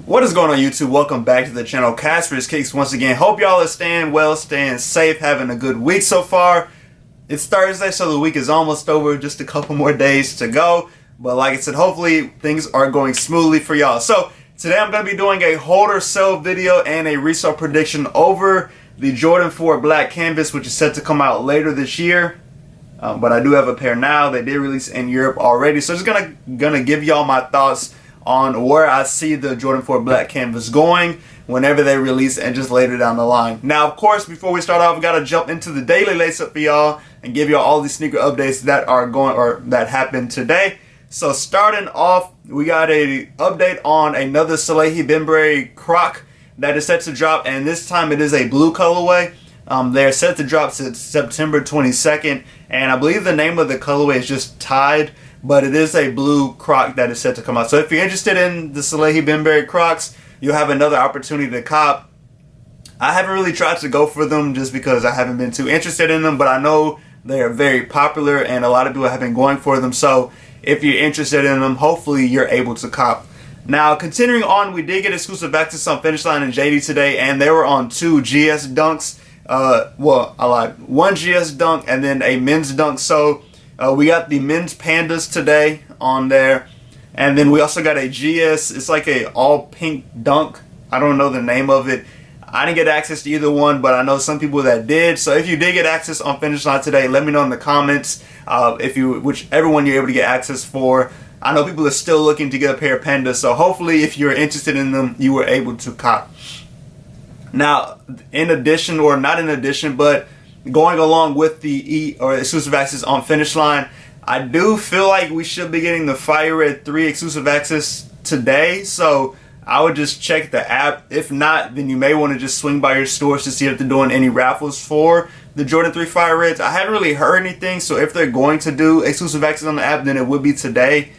What is going on, YouTube? Welcome back to the channel. Casper's Kicks once again. Hope y'all are staying well, staying safe, having a good week so far. It's Thursday, so the week is almost over. Just a couple more days to go. But like I said, hopefully things are going smoothly for y'all. So today I'm going to be doing a hold or sell video and a resale prediction over the Jordan 4 Black Canvas, which is set to come out later this year. But I do have a pair now. They did release in Europe already. So just gonna give y'all my thoughts on where I see the Jordan 4 Black Canvas going whenever they release and just later down the line. Now, of course, before we start off, we gotta jump into the daily lace up for y'all and give y'all all these sneaker updates that are going or that happened today. So starting off, we got a update on another Salehi Bembury Croc that is set to drop, and this time it is a blue colorway. They're set to drop September 22nd, and I believe the name of the colorway is just Tide, but it is a blue Croc that is set to come out. So if you're interested in the Salehi Bembury Crocs, you'll have another opportunity to cop. I haven't really tried to go for them just because I haven't been too interested in them, but I know they are very popular and a lot of people have been going for them. So if you're interested in them, hopefully you're able to cop. Now, continuing on, we did get exclusive access on Finish Line and JD today, and they were on 2 GS dunks. One GS dunk and then a men's dunk. So we got the men's pandas today on there, and then we also got a GS. It's like a all pink dunk. I don't know the name of it. I didn't get access to either one, but I know some people that did. So if you did get access on Finish Line today, let me know in the comments whichever one you're able to get access for. I know people are still looking to get a pair of pandas, so hopefully if you're interested in them, you were able to cop. Now, in addition, or not in addition, but going along with the exclusive access on Finish Line, I do feel like we should be getting the Fire Red 3 exclusive access today. So I would just check the app. If not, then you may want to just swing by your stores to see if they're doing any raffles for the Jordan 3 Fire Reds. I haven't really heard anything, so if they're going to do exclusive access on the app, then it would be today.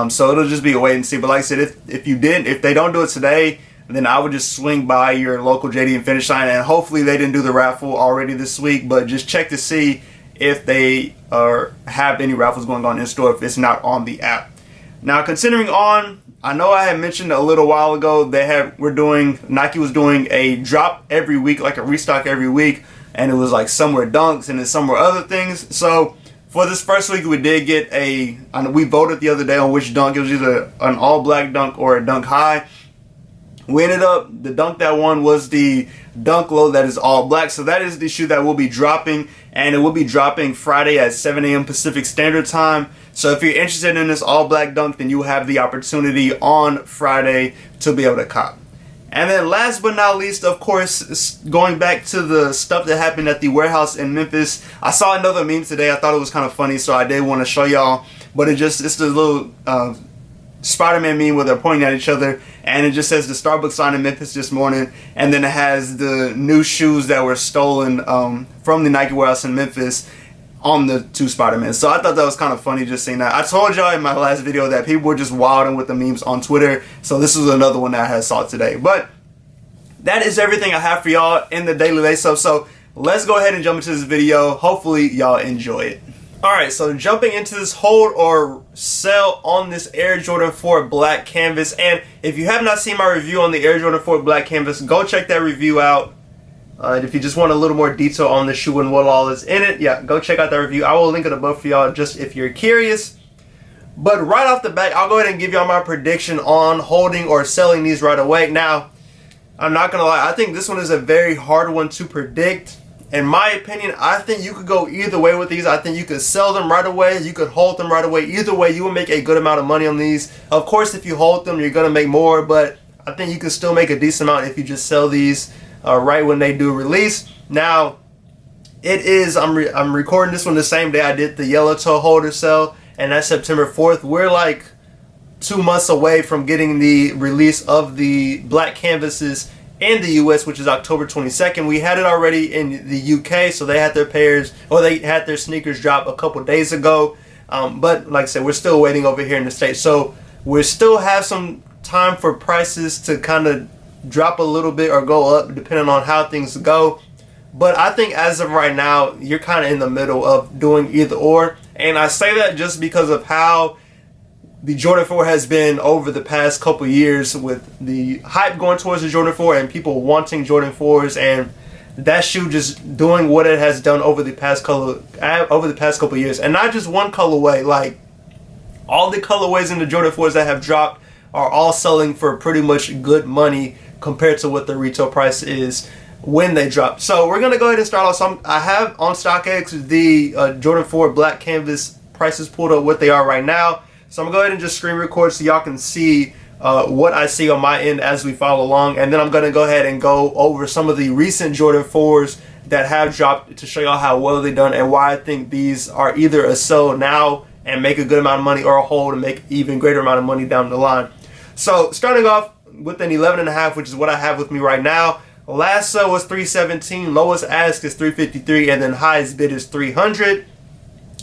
So it'll just be a wait and see. But like I said, if they don't do it today, then I would just swing by your local JD and Finish Line, and hopefully they didn't do the raffle already this week, but just check to see if they have any raffles going on in store if it's not on the app. Now, continuing on, I know I had mentioned a little while ago Nike was doing a drop every week, like a restock every week, and it was like some were dunks and then some were other things. So for this first week, we did get we voted the other day on which dunk. It was either an all black dunk or a dunk high. We ended up, the dunk that won was the dunk low that is all black. So that is the shoe that will be dropping, and it will be dropping Friday at 7 a.m. Pacific Standard Time. So if you're interested in this all black dunk, then you have the opportunity on Friday to be able to cop. And then last but not least, of course, going back to the stuff that happened at the warehouse in Memphis, I saw another meme today. I thought it was kind of funny, so I did want to show y'all. But it's the little Spider-Man meme where they're pointing at each other, and it just says the Starbucks sign in Memphis this morning, and then it has the new shoes that were stolen from the Nike warehouse in Memphis on the 2 Spider-Man. So I thought that was kind of funny just seeing that. I told y'all in my last video that people were just wilding with the memes on Twitter, so this was another one that I had saw today. But that is everything I have for y'all in the daily lace-up, so let's go ahead and jump into this video. Hopefully y'all enjoy it. Alright, so jumping into this hold or sell on this Air Jordan 4 Black Canvas. And if you have not seen my review on the Air Jordan 4 Black Canvas, go check that review out. And if you just want a little more detail on the shoe and what all is in it, yeah, go check out that review. I will link it above for y'all just if you're curious. But right off the bat, I'll go ahead and give y'all my prediction on holding or selling these right away. Now, I'm not going to lie, I think this one is a very hard one to predict. In my opinion, I think you could go either way with these. I think you could sell them right away. You could hold them right away. Either way, you will make a good amount of money on these. Of course, if you hold them, you're going to make more, but I think you can still make a decent amount if you just sell these right when they do release. Now, I'm recording this one the same day I did the yellow toe holder sale, and that's September 4th. We're like 2 months away from getting the release of the black canvases in the US, which is October 22nd. We had it already in the UK, so they had their pairs, or they had their sneakers drop a couple days ago. But like I said, we're still waiting over here in the States. So we still have some time for prices to kind of drop a little bit or go up depending on how things go. But I think as of right now, you're kind of in the middle of doing either or. And I say that just because of how the Jordan 4 has been over the past couple years, with the hype going towards the Jordan 4 and people wanting Jordan 4s, and that shoe just doing what it has done over the past couple years. And not just one colorway, like all the colorways in the Jordan 4s that have dropped are all selling for pretty much good money compared to what the retail price is when they drop. So we're gonna go ahead and start off. I have on StockX the Jordan 4 black canvas prices pulled up, what they are right now. So I'm gonna go ahead and just screen record so y'all can see what I see on my end as we follow along, and then I'm gonna go ahead and go over some of the recent Jordan 4s that have dropped to show y'all how well they've done and why I think these are either a sell now and make a good amount of money, or a hold and make even greater amount of money down the line. So starting off with an 11.5, which is what I have with me right now. Last sell was $317, lowest ask is $353, and then highest bid is $300.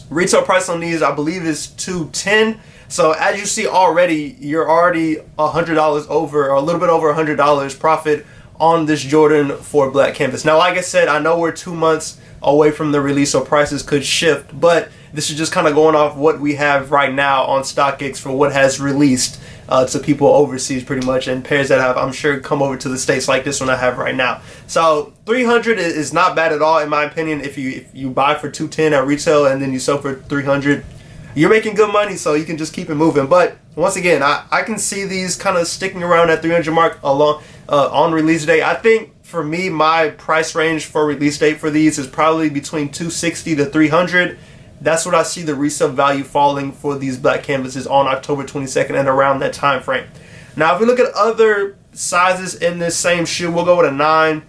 Retail price on these, I believe, is $210. So as you see already, you're already $100 over, or a little bit over $100 profit on this Jordan 4 black canvas. Now, like I said, I know we're 2 months away from the release, so prices could shift, but this is just kind of going off what we have right now on StockX for what has released to people overseas pretty much, and pairs that have, I'm sure, come over to the States like this one I have right now. So $300 is not bad at all in my opinion. If you buy for $210 at retail and then you sell for $300, you're making good money, so you can just keep it moving. But once again, I can see these kind of sticking around at 300 mark along on release day. I think for me, my price range for release date for these is probably between $260 to $300. That's what I see the resale value falling for these black canvases on October 22nd and around that time frame. Now, if we look at other sizes in this same shoe, we'll go with a 9.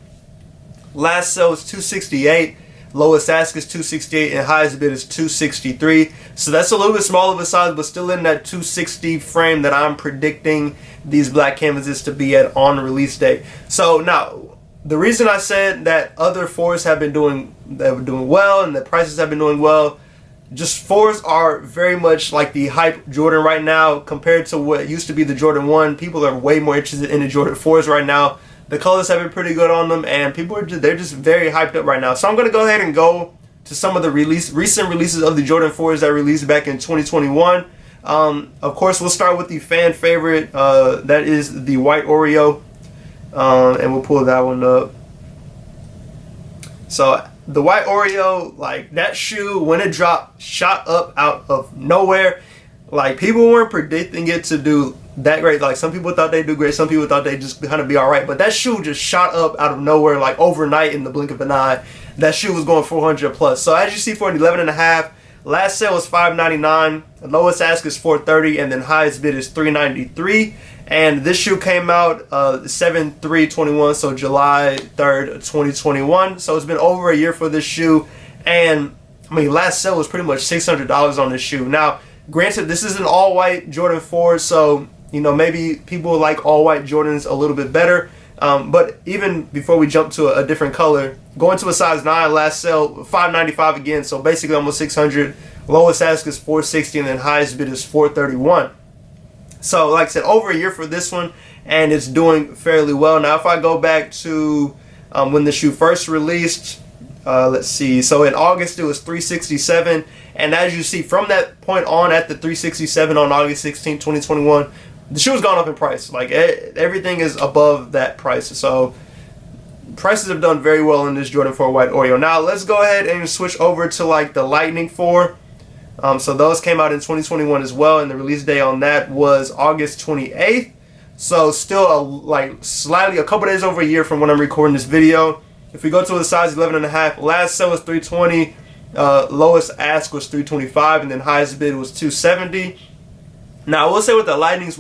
Last sale is $268. Lowest ask is $268 and highest bid is $263. So that's a little bit smaller of a size, but still in that $260 frame that I'm predicting these black canvases to be at on release day. So now, the reason I said that other 4s have been doing well and the prices have been doing well, just 4s are very much like the hype Jordan right now compared to what used to be the Jordan 1. People are way more interested in the Jordan 4s right now. The colors have been pretty good on them, and people are they're just very hyped up right now. So I'm going to go ahead and go to some of the recent releases of the Jordan 4s that released back in 2021. Of course, we'll start with the fan favorite. That is the white Oreo, and we'll pull that one up. So the white Oreo, like that shoe, when it dropped, shot up out of nowhere. Like, people weren't predicting it to do that great. Like, some people thought they'd do great, some people thought they'd just kind of be all right. But that shoe just shot up out of nowhere, like overnight in the blink of an eye. That shoe was going 400 plus. So as you see, for an 11.5, last sale was $599. The lowest ask is $430, and then highest bid is $393. And this shoe came out 7/3/21, so July 3rd, 2021. So it's been over a year for this shoe. And I mean, last sale was pretty much $600 on this shoe. Now, granted, this is an all-white Jordan 4, so you know, maybe people like all-white Jordans a little bit better. But even before we jump to a different color, going to a size 9, last sale $595 again, so basically almost $600. Lowest ask is $460, and then highest bid is $431. So like I said, over a year for this one, and it's doing fairly well. Now, if I go back to when the shoe first released, let's see. So in August, it was $367. And as you see, from that point on, at the $367 on August 16, 2021, the shoe has gone up in price. Like, everything is above that price. So prices have done very well in this Jordan 4 white Oreo. Now, let's go ahead and switch over to like the Lightning 4. So those came out in 2021 as well, and the release day on that was August 28th. So still slightly a couple days over a year from when I'm recording this video. If we go to a size 11.5, last sale was $320, lowest ask was $325, and then highest bid was $270. Now, I will say with the Lightnings,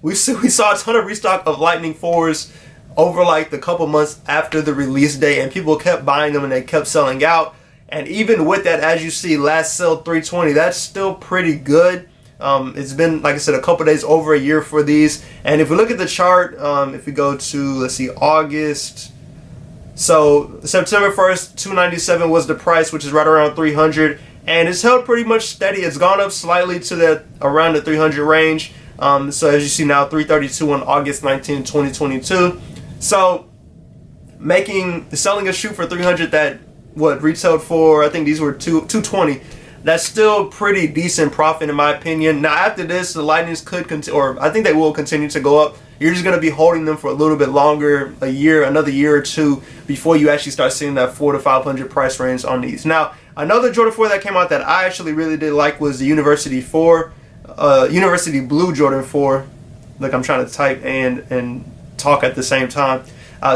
we saw a ton of restock of Lightning 4s over like the couple months after the release date, and people kept buying them and they kept selling out. And even with that, as you see, last sale $320, that's still pretty good. It's been, like I said, a couple days over a year for these. And if we look at the chart, if we go to, let's see, August. So September 1st, $297 was the price, which is right around $300. And it's held pretty much steady. It's gone up slightly to that around the $300 range. So as you see now, $332 on August 19, 2022. So selling a shoe for $300 that retailed for, I think these were $220. That's still pretty decent profit in my opinion. Now after this, the Lightnings could continue, or I think they will continue to go up. You're just going to be holding them for a little bit longer, a year, another year or two, before you actually start seeing that $400 to $500 price range on these. Now, another Jordan 4 that came out that I actually really did like was the University Blue Jordan 4. Look, I'm trying to type and talk at the same time.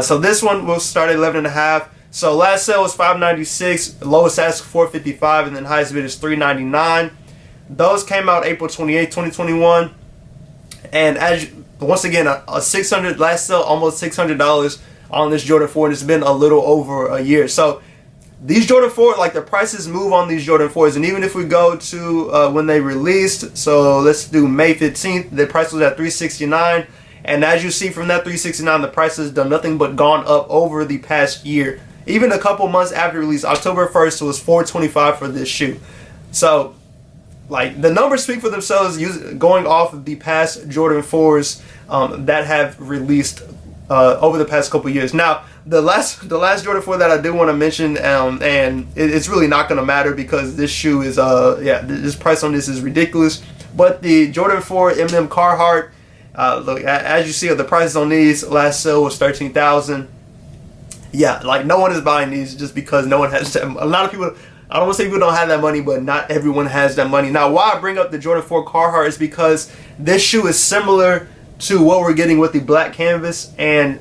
So this one will start at 11.5. So last sale was $596, lowest ask $455, and then highest bid is $399. Those came out April 28, 2021. And once again, a $600 last sale, almost $600 on this Jordan 4, and it's been a little over a year. So these Jordan 4, like the prices move on these Jordan 4s, and even if we go to when they released, so let's do May 15th, the price was at $369, and as you see from that $369, the price has done nothing but gone up over the past year. Even a couple months after release, October 1st was $425 for this shoe. So like the numbers speak for themselves, going off of the past Jordan 4s that have released over the past couple years. Now, the last Jordan 4 that I do want to mention, and it's really not going to matter because this shoe is this price on this is ridiculous. But the Jordan 4 M&M Carhartt, look, as you see, the prices on these last sale was $13,000. Yeah, like no one is buying these just because no one has them. A lot of people, I don't want to say people don't have that money, but not everyone has that money. Now, why I bring up the Jordan 4 Carhartt is because this shoe is similar to what we're getting with the black canvas, and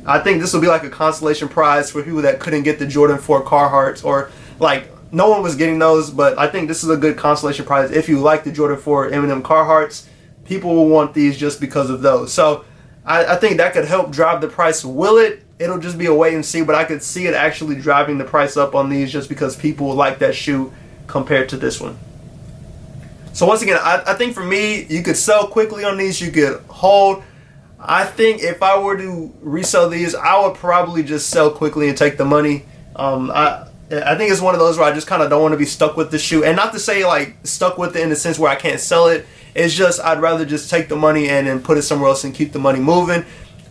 I think this will be like a consolation prize for people that couldn't get the Jordan 4 Carhartts, or like no one was getting those, but I think this is a good consolation prize. If you like the Jordan 4 M&M Carhartts, people will want these just because of those. So I think that could help drive the price. Will it? It'll just be a wait and see, but I could see it actually driving the price up on these just because people will like that shoe compared to this one. So once again, I think for me, you could sell quickly on these, you could hold. I think if I were to resell these, I would probably just sell quickly and take the money. I think it's one of those where I just kind of don't want to be stuck with the shoe. And not to say like stuck with it in the sense where I can't sell it. It's just I'd rather just take the money and then put it somewhere else and keep the money moving.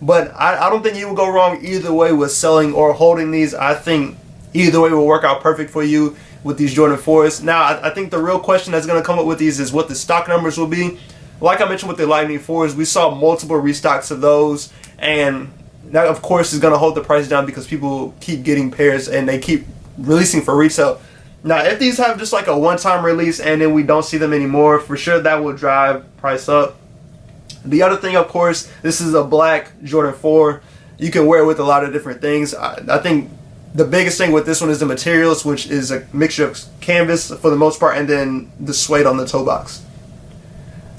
But I don't think you will go wrong either way with selling or holding these. I think either way will work out perfect for you with these Jordan 4s. Now, I think the real question that's going to come up with these is what the stock numbers will be. Like I mentioned with the Lightning 4s, we saw multiple restocks of those. And that, of course, is going to hold the price down because people keep getting pairs and they keep releasing for resale. Now, if these have just like a one-time release and then we don't see them anymore, for sure that will drive price up. The other thing, of course, this is a black Jordan 4. You can wear it with a lot of different things. I think the biggest thing with this one is the materials, which is a mixture of canvas for the most part and then the suede on the toe box.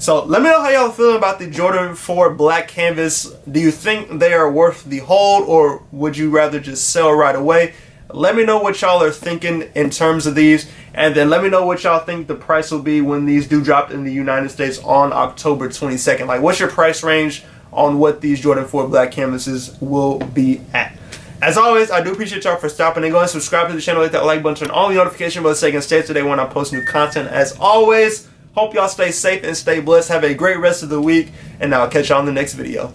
So let me know how y'all feeling about the Jordan 4 black canvas. Do you think they are worth the hold, or would you rather just sell right away? Let me know what y'all are thinking in terms of these, and then let me know what y'all think the price will be when these do drop in the United States on October 22nd. Like, what's your price range on what these Jordan 4 black canvases will be at? As always, I do appreciate y'all for stopping and going. Subscribe to the channel, hit that like button, turn on the notification bell so you can stay up to date when I post new content. As always, hope y'all stay safe and stay blessed. Have a great rest of the week, and I'll catch y'all in the next video.